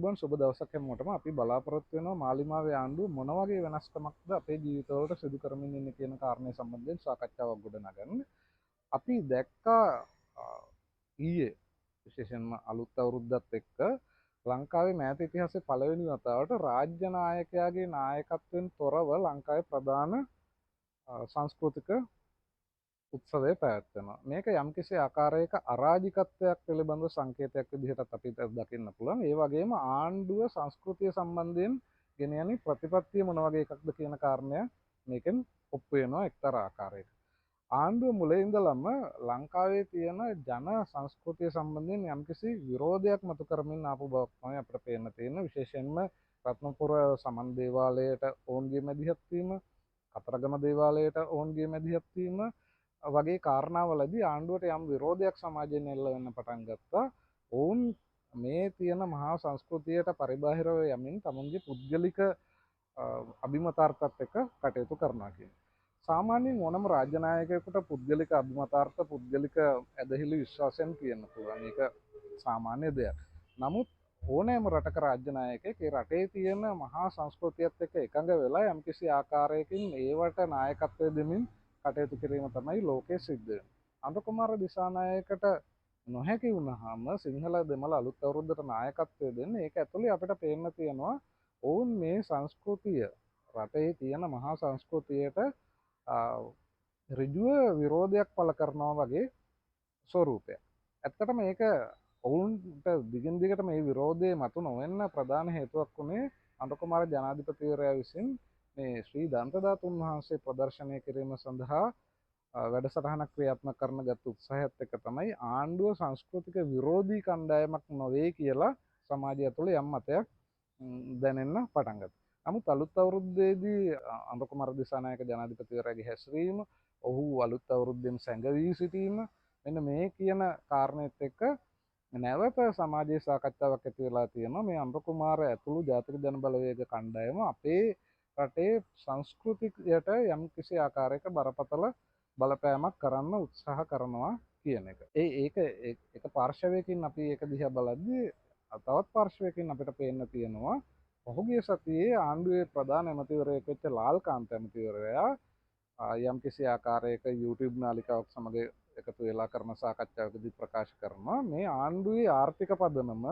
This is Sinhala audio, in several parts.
බුවන් සුබ දවසක් හැමෝටම අපි බලාපොරොත්තු වෙනවා මාලිමාවේ ආණ්ඩුව මොන වගේ වෙනස්කමක්ද අපේ ජීවිතවලට සිදු කරමින් ඉන්නේ කියන කාරණේ සම්බන්ධයෙන් සාකච්ඡාවක් ගොඩනගන්න. අපි දැක්කා ඊයේ විශේෂයෙන්ම අලුත් අවුරුද්දත් එක්ක ලංකාවේ මෑත ඉතිහාසයේ පළවෙනි වතාවට රාජ්‍ය නායකයාගේ නායකත්වයෙන් තොරව ලංකාවේ ප්‍රධාන සංස්කෘතික උත්සවය පැවැත්වෙනවා. මේක යම්කිසි ආකාරයක අරාජිකත්වයක් පිළිබඳ සංකේතයක් විදිහටත් අපිට දකින්න පුළුවන්. ඒ වගේම ආණ්ඩුව සංස්කෘතිය සම්බන්ධයෙන් ගෙන යන ප්‍රතිපත්තිය මොන වගේ එකක්ද කියන කාරණය මේකෙන් ඔප්පු වෙනවා එක්තරා ආකාරයක. ආණ්ඩුව මුලින් ඉඳලම ලංකාවේ තියෙන ජන සංස්කෘතිය සම්බන්ධයෙන් යම්කිසි විරෝධයක් මතු කරමින් ආපු බවක් තමයි අපිට පේන්න තියෙන. විශේෂයෙන්ම රත්නපුර සමන් දේවාලයට ඔවුන්ගේ මැදිහත් වීම, කතරගම දේවාලයට ඔවුන්ගේ මැදිහත් වීම වගේ කාරණාවලදී ආණ්ඩුවට යම් විරෝධයක් සමාජයෙන් එල්ල වෙන්න පටන් ගත්තා. ඔවුන් මේ තියෙන මහා සංස්කෘතියට පරිබාහිරව යමින් තමුන්ගේ පුද්ගලික අභිමතාර්ථත් එක්ක කටයුතු කරනවා කියන. සාමාන්‍යයෙන් ඕනම රාජ්‍ය නායකයෙකුට පුද්ගලික අභිමතාර්ථ පුද්ගලික ඇදහිලි විශ්වාසයන් කියන්න පුළුවන්. ඒක සාමාන්‍ය දෙයක්. නමුත් ඕනෑම රටක රාජ්‍ය ናයකයෙක් ඒ රටේ තියෙන මහා සංස්කෘතියත් එක්ක එකඟ වෙලා යම්කිසි ආකාරයකින් ඒවට නායකත්වය දෙමින් කටයුතු කිරීම තමයි ලෝකයේ සිද්ධ වෙන්නේ. අනුර කුමාර දිසානායකට නොහැකි වුණාම සිංහල දෙමළ අලුත් අවුරුද්දට නායකත්වය දෙන්න. ඒක ඇතුලේ අපිට පේන්න තියෙනවා ඔවුන් මේ සංස්කෘතිය රටේ තියෙන මහා සංස්කෘතියට ඍජුව විරෝධයක් පළ කරනවා වගේ ස්වරූපයක්. ඇත්තට මේක ඔවුන්ට දිගින් දිගට මේ විරෝධය මතු නොවෙන්න ප්‍රධාන හේතුවක් වුණේ අනුර කුමාර ජනාධිපතිවරයා විසින් මේ ශ්‍රී දන්තධාතුන් වහන්සේ ප්‍රදර්ශනය කිරීම සඳහා වැඩසටහනක් ක්‍රියාත්මක කරන ගත් උත්සාහයත් එක්ක තමයි ආණ්ඩුව සංස්කෘතික විරෝධී කණ්ඩායමක් නොවේ කියලා සමාජය තුළ යම් මතයක් දැනෙන්න පටන් ගත්තා. නමුත් අලුත් අවුරුද්දේදී අනුර කුමාර දිසානායක ජනාධිපතිවරයාගේ හැසිරීම, ඔහු අලුත් අවුරුද්දෙන් සැඟවී සිටීම, මෙන්න මේ කියන කාරණෙත් එක්ක නැවත සමාජයේ සාකච්ඡාවක් ඇති වෙලා තියෙනවා. මේ අනුර කුමාර ඇතුළු ජාතික ජනබලවේග කණ්ඩායම අපේ රටේ සංස්කෘතියට යම් කිසි ආකාරයක බරපතල බලපෑමක් කරන්න උත්සාහ කරනවා කියන එක. ඒක පාර්ශවයකින් අපි ඒක දිහා බලද්දී තවත් පාර්ශවයකින් අපිට පේන්න තියෙනවා පහුගිය සතියේ ආණ්ඩුවේ ප්‍රධාන ඇමතිවරයෙක් වෙච්ච ලාල්කාන්ත ඇමතිවරයා යම් කිසි ආකාරයක YouTube නාලිකාවක් සමග එකතු වෙලා කරන සාකච්ඡාවකදී ප්‍රකාශ කරනවා මේ ආණ්ඩුවේ ආර්ථික පදනම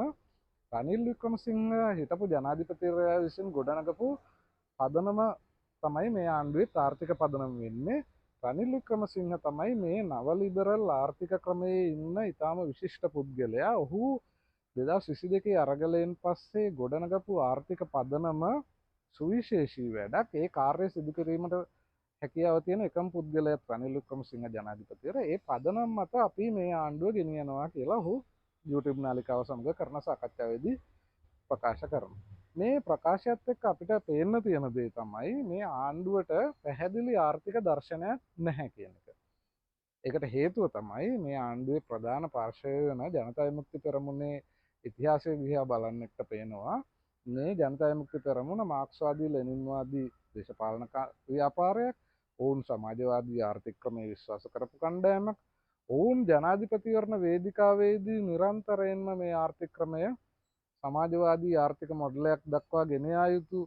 රනිල් වික්‍රමසිංහ හිටපු ජනාධිපතිවරයා විසින් ගොඩනගපු පදනම තමයි මේ ආණ්ඩුවේ ආර්ථික පදනම වෙන්නේ. රනිල් වික්‍රමසිංහ තමයි මේ නව ලිබරල් ආර්ථික ක්‍රමයේ ඉන්න ඊටාම විශිෂ්ට පුද්ගලයා. ඔහු 2022 අරගලයෙන් පස්සේ ගොඩනගපු ආර්ථික පදනම සුවිශේෂී වැඩක්. ඒ කාර්යය සිදු කිරීමට හැකියාව තියෙන එකම පුද්ගලයා රනිල් වික්‍රමසිංහ ජනාධිපතිවරයා. ඒ පදනම මත අපි මේ ආණ්ඩුව ගෙනියනවා කියලා ඔහු YouTube නාලිකාව සමග කරන සාකච්ඡාවේදී ප්‍රකාශ කරනවා. මේ ප්‍රකාශයත් එක්ක අපිට පේන්න තියෙන දේ තමයි මේ ආණ්ඩුවට පැහැදිලි ආර්ථික දර්ශනයක් නැහැ කියන එක. ඒකට හේතුව තමයි මේ ආණ්ඩුවේ ප්‍රධාන පාර්ශවය වෙන ජනතා විමුක්ති පෙරමුණේ ඉතිහාසය දිහා බලන්නට පේනවා. මේ ජනතා විමුක්ති පෙරමුණ මාක්ස්වාදී ලෙනින්වාදී දේශපාලන ව්‍යාපාරයක්. ඔවුන් සමාජවාදී ආර්ථික ක්‍රමයේ විශ්වාස කරපු කණ්ඩායමක්. ඔවුන් ජනාධිපතිවරණ වේදිකාවේදී නිරන්තරයෙන්ම මේ ආර්ථික ක්‍රමය සමාජවාදී ආර්ථික මොඩලයක් දක්වා ගෙන යා යුතු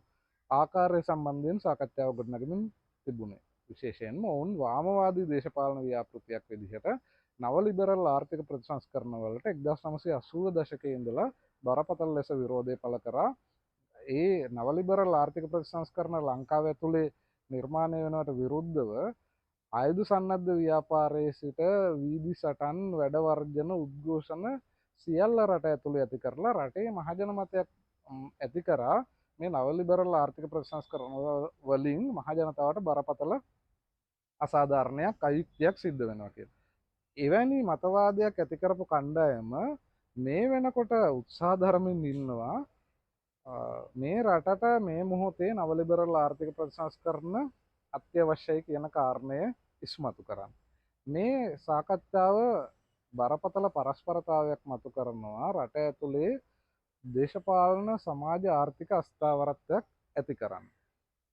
ආකාරය සම්බන්ධයෙන් සාකච්ඡාවක් ගොඩනගමින් තිබුණේ. විශේෂයෙන්ම ඔවුන් වාමවාදී දේශපාලන ව්‍යාපෘතියක් විදිහට නව ලිබරල් ආර්ථික ප්‍රතිසංස්කරණ වලට 1980 දශකයේ ඉඳලා බරපතල ලෙස විරෝධය පළ කරා. ඒ නව ලිබරල් ආර්ථික ප්‍රතිසංස්කරණ ලංකාව ඇතුලේ නිර්මාණය වෙනවට විරුද්ධව ආයුධ සන්නද්ධ ව්‍යාපාරයේ සිට වීදි සටන් වැඩ වර්ජන උද්ඝෝෂණ සියල්ල රට ඇතුළේ ඇති කරලා රටේ මහජන මතයක් ඇති කරා මේ නව ලිබරල් ආර්ථික ප්‍රතිසංස්කරණ වලින් මහජනතාවට බරපතල අසාධාරණයක් අයුක්තියක් සිද්ධ වෙනවා කියලා. එවැනි මතවාදයක් ඇති කරපු කණ්ඩායම මේ වෙනකොට උත්සාහ දරමින් ඉන්නවා මේ රටට මේ මොහොතේ නව ලිබරල් ආර්ථික ප්‍රතිසංස්කරණ අත්‍යවශ්‍යයි කියන කාරණය ඉස්මතු කරන්න. මේ සාකච්ඡාව බරපතල පරස්පරතාවයක් මතු කරනවා රට ඇතුලේ දේශපාලන සමාජ ආර්ථික අස්ථාවරත්වයක් ඇති කරන්න.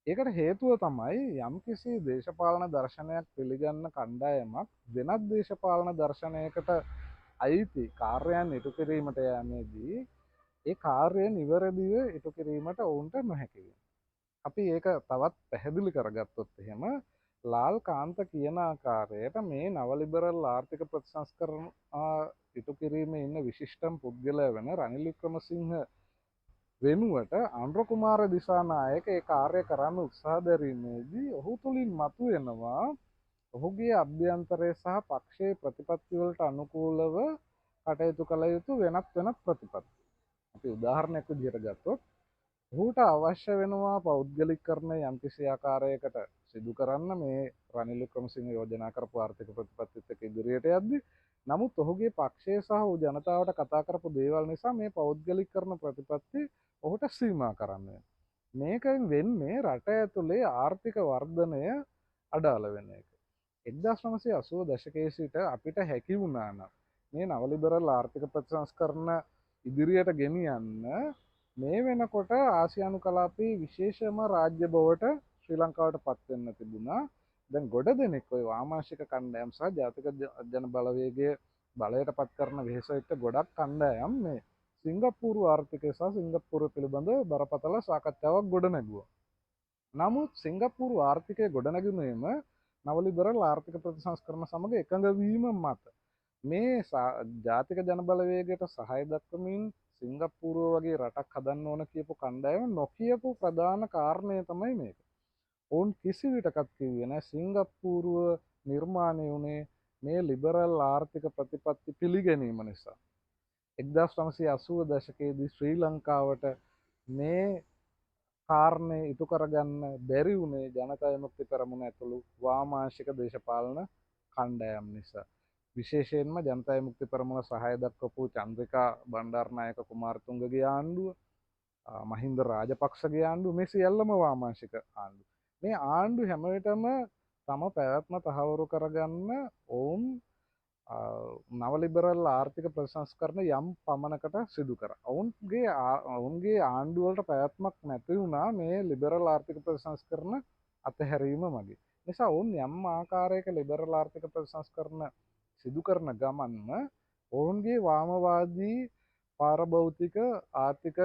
ඒකට හේතුව තමයි යම්කිසි දේශපාලන දර්ශනයක් පිළිගන්න කණ්ඩායමක් වෙනත් දේශපාලන දර්ශනයකට අයිති කාර්යයන් ඉටු කිරීමට යෑමේදී ඒ කාර්යය නිවැරදිව ඉටු කිරීමට ඔවුන්ට නොහැකි වෙනවා. අපි ඒක තවත් පැහැදිලි කරගත්තොත් එහෙම ලාල් කාන්ත කියන ආකාරයට මේ නව ලිබරල් ආර්ථික ප්‍රතිසංස්කරණ ඉටු කිරීමේ ඉන්න විශිෂ්ටම පුද්ගලයා වෙන රනිල් වික්‍රමසිංහ වෙනුවට අනුර කුමාර දිසානායක ඒ කාර්ය කරන්න උත්සාහ දැරීමේදී ඔහු තුලින් මතුවෙනවා ඔහුගේ අභ්‍යන්තරය සහ පක්ෂයේ ප්‍රතිපත්ති වලට අනුකූලව කටයුතු කළ යුතු වෙනත් ප්‍රතිපත්ති. අපි උදාහරණයක් විදිහට ගත්තොත් ඔහුට අවශ්‍ය වෙනවා පෞද්ගලිකකරණ යම්කිසි ආකාරයකට සිදු කරන්න මේ රනිල් වික්‍රමසිංහ යෝජනා කරපු ආර්ථික ප්‍රතිපත්තිත් එක්ක ඉදිරියට යද්දී නමුත් ඔහුගේ පක්ෂය සහ ඔහු ජනතාවට කතා කරපු දේවල් නිසා මේ පෞද්ගලිකකරණ ප්‍රතිපත්ති ඔහුට සීමා කරන්න වෙනවා. මේකෙන් වෙන්නේ රට ඇතුලේ ආර්ථික වර්ධනය අඩාල වෙන එක. 1980 දශකයේ සිට අපිට හැකි වුණා නම් මේ නව ලිබරල් ආර්ථික ප්‍රතිසංස්කරණ ඉදිරියට ගෙනියන්න මේ වෙනකොට ආසියානු කලාපයේ විශේෂම රාජ්‍ය බවට ශ්‍රී ලංකාවට පත් වෙන්න තිබුණා. දැන් ගොඩ දෙනෙක් ওই වාමාංශික කණ්ඩායම් සහ ජාතික ජන බලවේගයේ බලයට පත් කරන වෙහෙසෙට ගොඩක් කණ්ඩායම් මේ සිංගප්පූරු ආර්ථිකය සහ සිංගප්පූරු පිළිබඳ බරපතල සාකච්ඡාවක් ගොඩනැගුවා. නමුත් සිංගප්පූරු ආර්ථිකය ගොඩනැගුණේම නව ලිබරල් ආර්ථික ප්‍රතිසංස්කරණ සමග එකඟ වීම මත. මේ ජාතික ජනබලවේගයට සහාය දක්වමින් සිංගප්පූරුව වගේ රටක් හදන්න ඕන කියපු කණ්ඩායම නොකියපු ප්‍රධාන කාරණය තමයි මේක. ඔවුන් කිසි විටකත් කිව්වේ නැහැ සිංගප්පූරුව නිර්මාණය වුණේ මේ ලිබරල් ආර්ථික ප්‍රතිපත්ති පිළිගැනීම නිසා. 1980 දශකයේදී ශ්‍රී ලංකාවට මේ කාරණය ඉටු කරගන්න බැරි වුණේ ජනතා විමුක්ති පෙරමුණ ඇතුළු වාමාංශික දේශපාලන කණ්ඩායම් නිසා. විශේෂයෙන්ම ජනතා විමුක්ති පෙරමුණ සහාය දක්වපු චන්ද්‍රිකා බණ්ඩාරනායක කුමාරතුංගගේ ආණ්ඩුව, මහින්ද රාජපක්ෂගේ ආණ්ඩුව මේ සියල්ලම වාමාංශික ආණ්ඩු. මේ ආණ්ඩු හැම විටම තම පැවැත්ම තහවුරු කරගන්න ඔවුන් නව ලිබරල් ආර්ථික ප්‍රතිසංස්කරණ යම් පමණකට සිදු කරා. ඔවුන්ගේ ආණ්ඩුව වලට පැවැත්මක් නැති වුණා මේ ලිබරල් ආර්ථික ප්‍රතිසංස්කරණ අතහැරීම මගින්. නිසා ඔවුන් යම් ආකාරයක ලිබරල් ආර්ථික ප්‍රතිසංස්කරණ සිදු කරන ගමන්ම ඔවුන්ගේ වාමවාදී පාරභෞතික ආර්ථික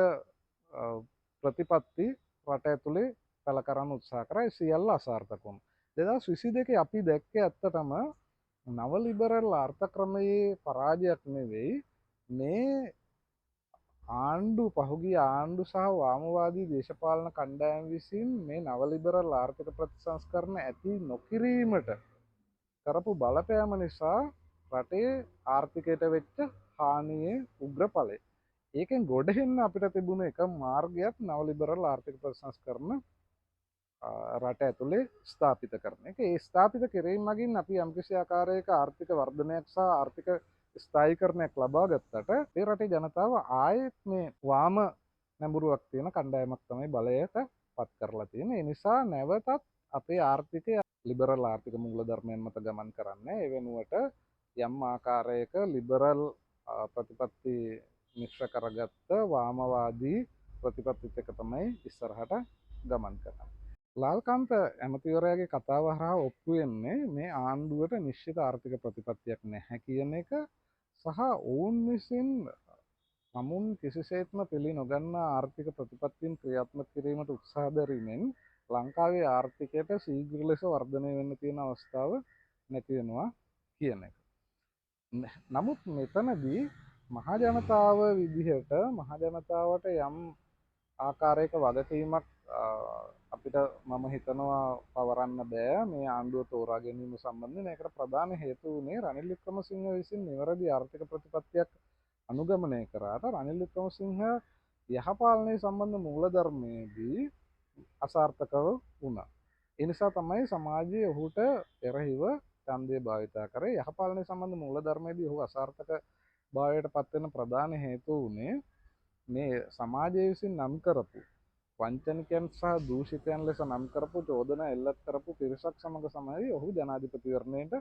ප්‍රතිපත්ති රට ඇතුලේ පළ කරන්න උත්සාහ කරා. ඒ සියල්ල අසාර්ථක වුණා. 2022 අපි දැක්කේ ඇත්තටම නව ලිබරල් අර්ථක්‍රමයේ පරාජයක් නෙවෙයි මේ ආණ්ඩු පහුගිය ආණ්ඩු සහ වාමවාදී දේශපාලන කණ්ඩායම් විසින් මේ නව ලිබරල් ආර්ථික ප්‍රතිසංස්කරණ ඇති නොකිරීමට කරපු බලපෑම නිසා රටේ ආර්ථිකයට වෙච්ච හානියේ උග්‍රඵලය. ඒකෙන් ගොඩෙන්න අපිට තිබුණ එක මාර්ගයක් නව ලිබරල් ආර්ථික ප්‍රතිසංස්කරණ රට ඇතුලේ ස්ථාපිත කරන එක. ඒ ස්ථාපිත කිරීම මගින් අපි යම්කිසි ආකාරයක ආර්ථික වර්ධනයක් සහ ආර්ථික ස්ථායීකරණයක් ලබා ගත්තට ඒ රටේ ජනතාව ආයෙත් මේ වාම නැඹුරුවක් තියෙන කණ්ඩායමක් තමයි බලයට පත් කරලා තියෙන්නේ. ඒ නිසා නැවතත් අපේ ආර්ථිකය ලිබරල් ආර්ථික මූලධර්මයන් මත ගමන් කරන්නේ. ඒ වෙනුවට යම් ආකාරයක ලිබරල් ප්‍රතිපත්ති මිශ්‍ර කරගත්ත වාමවාදී ප්‍රතිපත්තිත් එක තමයි ඉස්සරහට ගමන් කරන්නේ. ලාල්කාන්ත ඇමතිවරයාගේ කතාව හරහා ඔප්පු වෙන්නේ මේ ආණ්ඩුවට නිශ්චිත ආර්ථික ප්‍රතිපත්තියක් නැහැ කියන එක සහ ඔවුන් විසින් නමුන් කිසිසේත්ම පිළි නොගන්නා ආර්ථික ප්‍රතිපත්තීන් ක්‍රියාත්මක කිරීමට උත්සාහ දැරීමෙන් ලංකාවේ ආර්ථිකයට ශීඝ්‍ර ලෙස වර්ධනය වෙන්න තියෙන අවස්ථාව නැති වෙනවා කියන එක. නමුත් මෙතනදී මහජනතාව විදිහට මහජනතාවට යම් ආකාරයක වගකීමක් අපිට මම හිතනවා පවරන්න බෑ මේ ආණ්ඩුව තෝරා ගැනීම සම්බන්ධයෙන්. ඒකට ප්‍රධාන හේතුව උනේ රනිල් වික්‍රමසිංහ විසින් නිවැරදි ආර්ථික ප්‍රතිපත්තියක් අනුගමනය කරාට රනිල් වික්‍රමසිංහ යහපාලනය සම්බන්ධ මූලධර්මයේදී අසාර්ථකව වුණා. ඒ නිසා තමයි සමාජයේ ඔහුට එරෙහිව ඡන්දය භාවිතා කරේ. යහපාලනය සම්බන්ධ මූලධර්මයේදී ඔහු අසාර්ථක භාවයට පත් වෙන ප්‍රධාන හේතුව උනේ මේ සමාජය විසින් නම් කරපු වංචනිකයන් සහ දූෂිතයන් ලෙස නම් කරපු චෝදනා එල්ලත් කරපු පිරිසක් සමග සමගයි ඔහු ජනාධිපතිවරණයට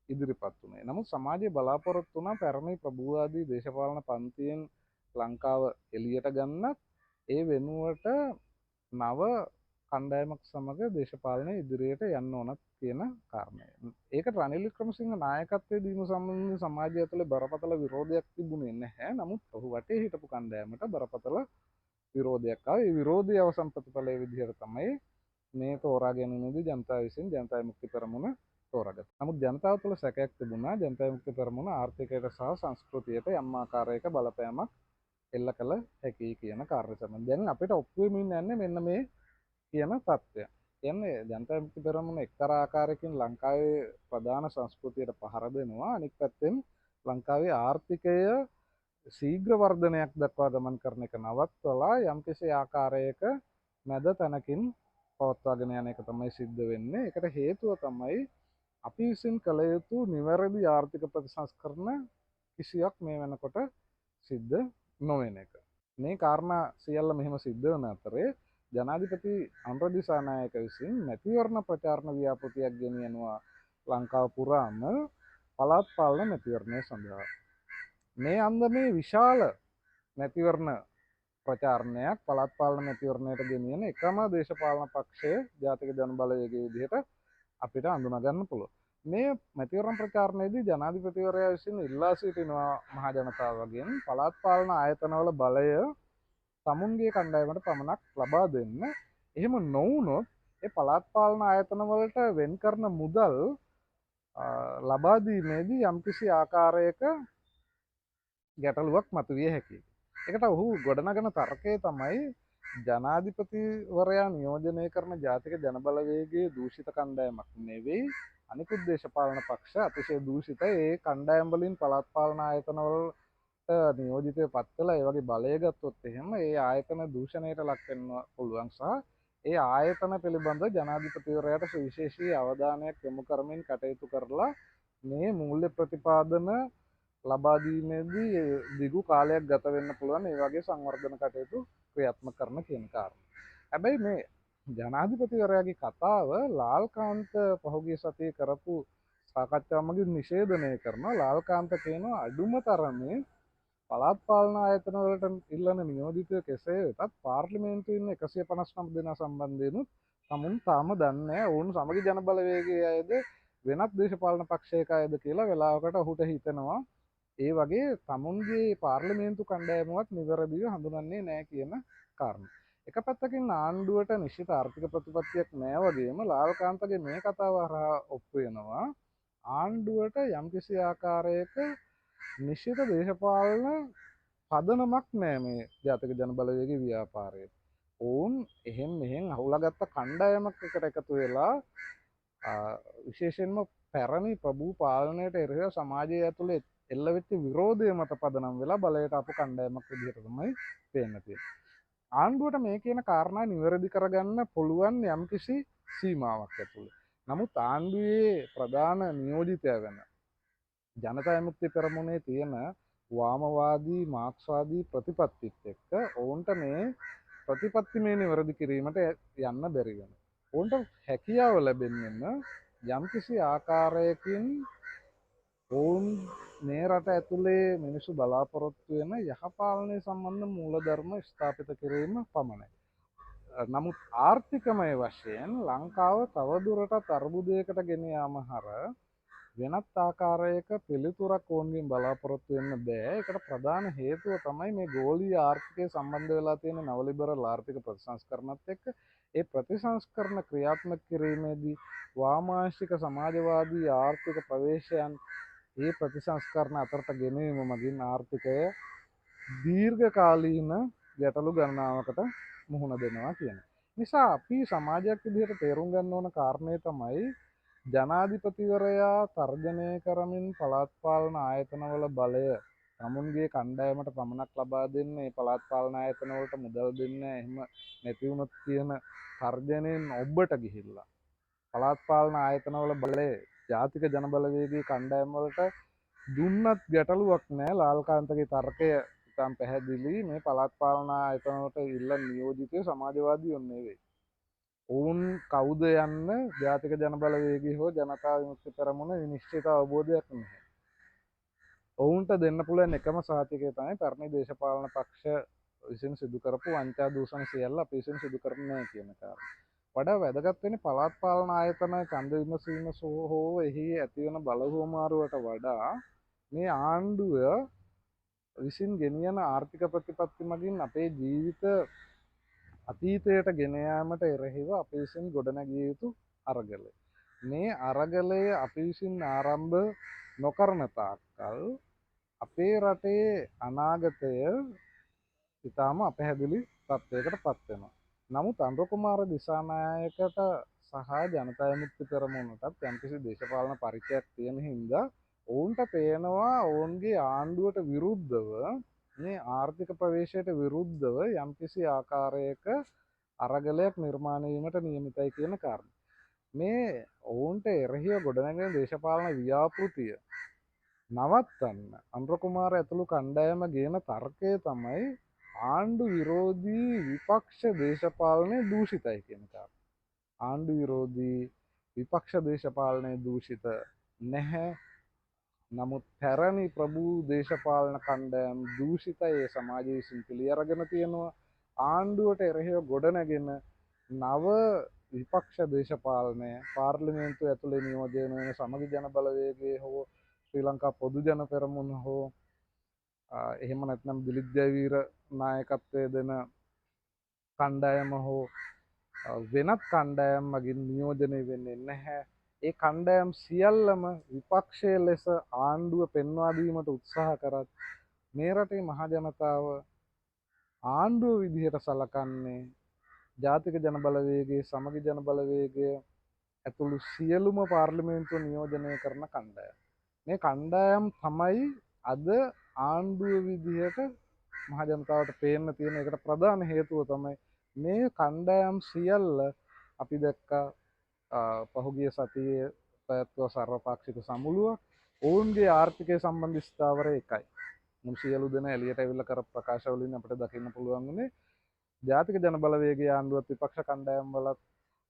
ඉදිරිපත් වුණේ. නමුත් සමාජයේ බලාපොරොත්තු වුණා පැරණි ප්‍රභූවාදී දේශපාලන පන්තියෙන් ලංකාව එළියට ගන්නත් ඒ වෙනුවට නව කණ්ඩායමක් සමග දේශපාලනය ඉදිරියට යන්න ඕනත් කියන කාරණය. ඒකට රනිල් වික්‍රමසිංහ නායකත්වයේ දීම සම්බන්ධයෙන් සමාජය ඇතුලේ බරපතල විරෝධයක් තිබුණේ නැහැ. නමුත් ඔහු වටේ හිටපු කණ්ඩායමට බරපතල විරෝධයක් ආවා. ඒ විරෝධයේ අවසන් ප්‍රතිඵලයේ විදිහට තමයි මේ තෝරා ගැනීමේදී ජනතාව විසින් ජනතා විමුක්ති පෙරමුණ තෝරාගත්තා. නමුත් ජනතාව තුළ සැකයක් තිබුණා ජනතා විමුක්ති පෙරමුණ ආර්ථිකයට සහ සංස්කෘතියට යම් ආකාරයක බලපෑමක් එල්ල කළ හැකි කියන කාර්ය සම්බන්ධයෙන්. දැන් අපිට ඔප්පු වෙමින් යන්නේ මෙන්න මේ කියන තත්ත්වය. කියන්නේ ජනතා විමුක්ති පෙරමුණ එක්තරා ආකාරයකින් ලංකාවේ ප්‍රධාන සංස්කෘතියට පහර දෙනවා. අනික් පැත්තෙන් ලංකාවේ ආර්ථිකය ශීඝ්‍ර වර්ධනයක් දක්වා ගමන් කරන එක නවත්වලා යම්කිසි ආකාරයක මැද තැනකින් පවත්වාගෙන යන එක තමයි සිද්ධ වෙන්නේ. ඒකට හේතුව තමයි අපි විසින් කළ යුතු නිවැරදි ආර්ථික ප්‍රතිසංස්කරණ කිසියක් මේ වෙනකොට සිද්ධ නොවන එක. මේ කාරණා සියල්ල මෙහෙම සිද්ධ වන අතරේ ජනාධිපති අනුර දිසානායක විසින් මැතිවරණ ප්‍රචාරණ ව්‍යාපෘතියක් ගෙනියනවා ලංකාව පුරාම පළාත් පාලන මැතිවරණය සඳහා. මේ අන්දමේ විශාල මැතිවරණ ප්‍රචාරණයක් පළාත් පාලන මැතිවරණයට ගෙනියන එකම දේශපාලන පක්ෂය ජාතික ජනබලවේගයේ විදිහට අපිට අඳුනා ගන්න පුළුවන්. මේ මැතිවරණ ප්‍රචාරණයේදී ජනාධිපතිවරයා විසින් ඉල්ලා සිටිනවා මහ ජනතාවගෙන් පළාත් පාලන ආයතනවල බලය තමුන්ගේ කණ්ඩායමට පමණක් ලබා දෙන්න. එහෙම නොවුනොත් ඒ පළාත් පාලන ආයතනවලට වෙන් කරන මුදල් ලබා දීමේදී යම්කිසි ආකාරයක ගැටලුවක් මතුවිය හැකියි. ඒකට ඔහු ගොඩනගන තර්කය තමයි ජනාධිපතිවරයා නියෝජනය කරන ජාතික ජනබලවේගයේ දූෂිත කණ්ඩායමක් නෙවෙයි අනිකුත් දේශපාලන පක්ෂ අතිශය දූෂිත ඒ කණ්ඩායම් වලින් පළාත් පාලන ආයතනවලට නියෝජිතව පත් කළා. ඒ වගේ බලය ගත්තොත් එහෙම ඒ ආයතන දූෂණයට ලක් වෙන්න පුළුවන් සහ ඒ ආයතන පිළිබඳ ජනාධිපතිවරයාට සුවිශේෂී අවධානයක් යොමු කරමින් කටයුතු කරලා මේ මූල්‍ය ප්‍රතිපාදන ලබා දීමේදී දිගු කාලයක් ගත වෙන්න පුළුවන් ඒ වගේ සංවර්ධන කටයුතු ක්‍රියාත්මක කරන කියන කාරණා. හැබැයි මේ ජනාධිපතිවරයාගේ කතාව ලාල්කාන්ත පහුගිය සතියේ කරපු සාකච්ඡාව මගින් නිෂේධනය කරනවා. ලාල්කාන්ත කියනවා අඩුම තරමේ පළාත් පාලන ආයතන වලට ඉල්ලන නියෝජිතය කෙසේ වෙතත් පාර්ලිමේන්තුවේ ඉන්න 159 දෙනා සම්බන්ධයෙන් තමුන් තාම දන්නේ නැහැ ඔවුන් සමගි ජනබලවේගයේ අයද වෙනත් දේශපාලන පක්ෂයක අයද කියලා වෙලාවකට ඔහුට හිතෙනවා. ඒ වගේ තමුන්ගේ පාර්ලිමේන්තු කණ්ඩායමවත් නිවැරදිව හඳුනන්නේ නැහැ කියන කාරණා. එක පැත්තකින් ආණ්ඩුවට නිශ්චිත ආර්ථික ප්‍රතිපත්තියක් නැහැ වගේම ලාල්කාන්තගේ මේ කතාව හරහා ඔප්පු වෙනවා ආණ්ඩුවට යම්කිසි ආකාරයක නිශ්චිත දේශපාලන පදනමක් නැහැ මේ ජාතික ජනබලවේගයේ ව්‍යාපාරයේ. ඔවුන් එහෙන් මෙහෙන් අහුලාගත්ත කණ්ඩායමක් එකට එකතු වෙලා විශේෂයෙන්ම පැරණි ප්‍රභූ පාලනයට එරෙහිව සමාජය ඇතුලේ එල්ල වෙච්ච විරෝධය මත පදනම් වෙලා බලයට ආපු කණ්ඩායමක් විදිහට තමයි පේන්න තියෙන්නේ. ආණ්ඩුවට මේ කියන කාරණා නිවැරදි කරගන්න පුළුවන් යම්කිසි සීමාවක් ඇතුළේ. නමුත් ආණ්ඩුවේ ප්‍රධාන නියෝජිතයා වෙන ජනතා විමුක්ති පෙරමුණේ තියෙන වාමවාදී මාක්ස්වාදී ප්‍රතිපත්තිත් එක්ක ඔවුන්ට මේ ප්‍රතිපත්තිමය නිවැරදි කිරීමට යන්න බැරි වෙනවා. ඔවුන්ට හැකියාව ලැබෙන්නේ යම්කිසි ආකාරයකින් ඔවුන් මේ රට ඇතුලේ මිනිස්සු බලාපොරොත්තු වෙන යහපාලනය සම්බන්ධ මූලධර්ම ස්ථාපිත කිරීම පමණයි. නමුත් ආර්ථිකමය වශයෙන් ලංකාව තවදුරටත් අර්බුදයකට ගෙන යාම හරහා වෙනත් ආකාරයක පිළිතුරක් ඔවුන්ගෙන් බලාපොරොත්තු වෙන්න බෑ. ඒකට ප්‍රධාන හේතුව තමයි මේ ගෝලීය ආර්ථිකය සම්බන්ධ වෙලා තියෙන නව ලිබරල් ආර්ථික ප්‍රතිසංස්කරණත් එක්ක ඒ ප්‍රතිසංස්කරණ ක්‍රියාත්මක කිරීමේදී වාමාංශික සමාජවාදී ආර්ථික ප්‍රවේශයන් ඒ ප්‍රතිසංස්කරණ අතරට ගෙනීම මගින් ආර්ථිකය දීර්ඝකාලීන ගැටලු ගණනාවකට මුහුණ දෙනවා කියන. නිසා අපි සමාජයක් විදිහට තේරුම් ගන්න ඕන කාරණය තමයි ජනාධිපතිවරයා තර්ජනය කරමින් පළාත් පාලන ආයතනවල බලය තමුන්ගේ කණ්ඩායමට පමණක් ලබා දෙන්නේ පළාත් පාලන ආයතනවලට මුදල් දෙන්න එහෙම නැති වුණොත් කියන තර්ජනයෙන් ඔබට ගිහිල්ලා පළාත් පාලන ආයතනවල බලය ජාතික ජනබලවේගයේ කණ්ඩායම් වලට දුන්නත් ගැටලුවක් නැහැ. ලාල්කාන්තගේ තර්කය ඉතාම පැහැදිලි. මේ පළාත් පාලන ආයතන වලට ඉල්ලන නියෝජිතය සමාජවාදීෝ නෙවෙයි. ඔවුන් කවුද යන්න ජාතික ජනබලවේගයේ හෝ ජනතා විමුක්ති පෙරමුණ නිශ්චිත අවබෝධයක් නැහැ. ඔවුන්ට දෙන්න පුළුවන් එකම සහතිකය තමයි පැරණි දේශපාලන පක්ෂ විසින් සිදු කරපු වංචා දූෂණ සියල්ල අපි විසින් සිදු කරන්නේ නැහැ කියන කාරණා. වඩා වැදගත් වෙන්නේ පළාත් පාලන ආයතන ඡන්ද විමසීම හෝ එහි ඇතිවන බලහුවමාරුවට වඩා මේ ආණ්ඩුව විසින් ගෙනියන ආර්ථික ප්‍රතිපත්ති මගින් අපේ ජීවිත අතීතයට ගෙන යාමට එරෙහිව අපි විසින් ගොඩනැගිය යුතු අරගල. මේ අරගලය අපි විසින් ආරම්භ නොකරන තාක්කල් අපේ රටේ අනාගතය ඉතාම අපැහැදිලි තත්ත්වයකට පත් වෙනවා. නමුත් අනුර කුමාර දිසානායකට සහ ජනතා විමුක්ති පෙරමුණටත් යම්කිසි දේශපාලන පරිචයක් තියෙන හින්දා ඔවුන්ට පේනවා ඔවුන්ගේ ආණ්ඩුවට විරුද්ධව මේ ආර්ථික ප්‍රවේශයට විරුද්ධව යම්කිසි ආකාරයක අරගලයක් නිර්මාණය වීමට නියමිතයි කියන කාරණය. මේ ඔවුන්ට එරෙහිව ගොඩනැගෙන දේශපාලන ව්‍යාපෘතිය නවත්තන්න අනුර කුමාර ඇතුළු කණ්ඩායම ගේන තර්කය තමයි ආණ්ඩු විරෝධී විපක්ෂ දේශපාලනය දූෂිතයි කියන කාරණය. ආණ්ඩු විරෝධී විපක්ෂ දේශපාලනය දූෂිත නැහැ. නමුත් පැරණි ප්‍රභූ දේශපාලන කණ්ඩායම් දූෂිතයි. ඒ සමාජය විසින් පිළි අරගෙන තියෙනවා. ආණ්ඩුවට එරෙහිව ගොඩනැගෙන නව විපක්ෂ දේශපාලනය පාර්ලිමේන්තුව ඇතුලේ නියෝජනය වෙන සමගි ජන බලවේගයේ හෝ ශ්‍රී ලංකා පොදු ජන පෙරමුණ හෝ එහෙම නැත්නම් දිලිත් ජයවීර නායකත්වය දෙන කණ්ඩායම හෝ වෙනත් කණ්ඩායම් මගින් නියෝජනය වෙන්නේ නැහැ. ඒ කණ්ඩායම් සියල්ලම විපක්ෂය ලෙස ආණ්ඩුව පෙන්වා දීමට උත්සාහ කරත් මේ රටේ මහ ජනතාව ආණ්ඩුව විදිහට සලකන්නේ ජාතික ජන බලවේගයේ සමගි ජන බලවේගය ඇතුළු සියලුම පාර්ලිමේන්තුව නියෝජනය කරන කණ්ඩායම්. මේ කණ්ඩායම් තමයි අද ආණ්ඩුව විදිහට මහ ජනතාවට පේන්න තියෙන එකට ප්‍රධාන හේතුව තමයි මේ කණ්ඩායම් සියල්ල අපි දැක්කා පහුගිය සතියේ පැවැත්වුව සර්වපාක්ෂික සමුළුව ඔවුන්ගේ ආර්ථිකය සම්බන්ධ ස්ථාවරය එකයි. මුළු සියලු දෙනා එළියට ඇවිල්ලා කර ප්‍රකාශ වලින් අපිට දකින්න පුළුවන් වුණේ ජාතික ජන බලවේගයේ ආණ්ඩුවත් විපක්ෂ කණ්ඩායම් වලත්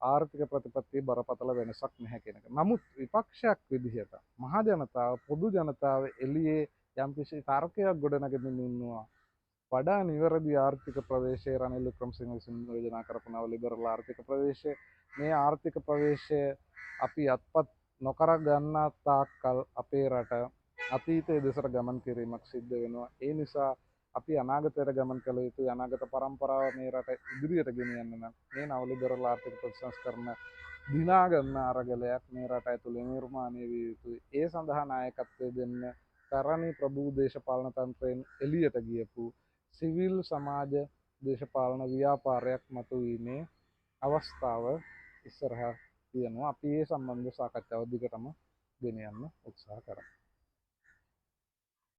ආර්ථික ප්‍රතිපත්තියේ බරපතල වෙනසක් නැහැ කියන එක. නමුත් විපක්ෂයක් විදිහට මහ ජනතාව පොදු ජනතාව එළියේ යම්කිසි තර්කයක් ගොඩනගමින් ඉන්නවා. වඩා නිවැරදි ආර්ථික ප්‍රවේශය රනිල් වික්‍රමසිංහ විසින් යෝජනා කරපු නව ලිබරල් ආර්ථික ප්‍රවේශය මේ ආර්ථික ප්‍රවේශය අපි අත්පත් නොකර ගන්නා තාක්කල් අපේ රට අතීතයේ දෙසට ගමන් කිරීමක් සිද්ධ වෙනවා. ඒ නිසා අපි අනාගතයට ගමන් කළ යුතුයි. අනාගත පරම්පරාව මේ රට ඉදිරියට ගෙනියන්න නම් මේ නව ලිබරල් ආර්ථික ප්‍රතිසංස්කරණ දිනා ගන්න අරගලයක් මේ රට ඇතුළේ නිර්මාණය විය යුතුයි. ඒ සඳහා නායකත්වය දෙන්න තරණි ප්‍රභූ දේශපාලන තන්ත්‍රයෙන් එළියට ගියපු සිවිල් සමාජ දේශපාලන ව්‍යාපාරයක් මතුවීමේ අවස්ථාව ඉස්සරහා තියෙනවා. අපි ඒ සම්බන්ධ සාකච්ඡාව දිගටම ගෙන යන්න උත්සාහ කරමු.